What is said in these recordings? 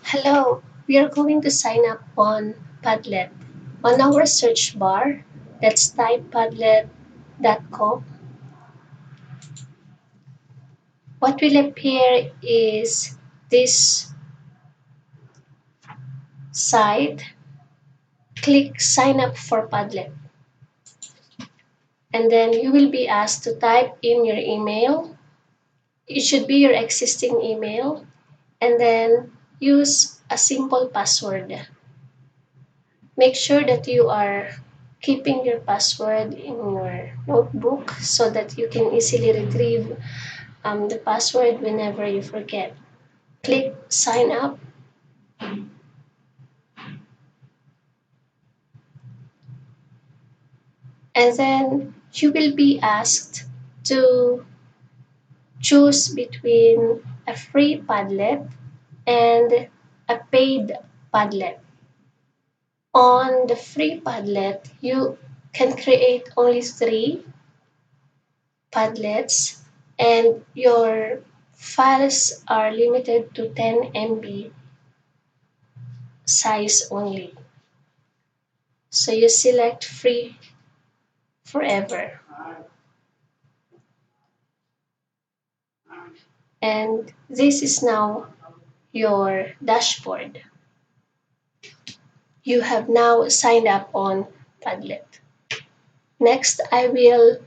Hello, we are going to sign up on Padlet. On our search bar, let's type padlet.com. What will appear is this site. Click sign up for Padlet. And then you will be asked to type in your email. It should be your existing email. And then use a simple password. Make sure that you are keeping your password in your notebook so that you can easily retrieve the password whenever you forget. Click sign up. And then you will be asked to choose between a free Padlet and a paid Padlet. On the free Padlet, you can create only 3 Padlets and your files are limited to 10 MB size only. So you select free forever. And this is now your dashboard. You have now signed up on Padlet. Next, I will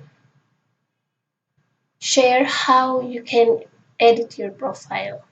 share how you can edit your profile.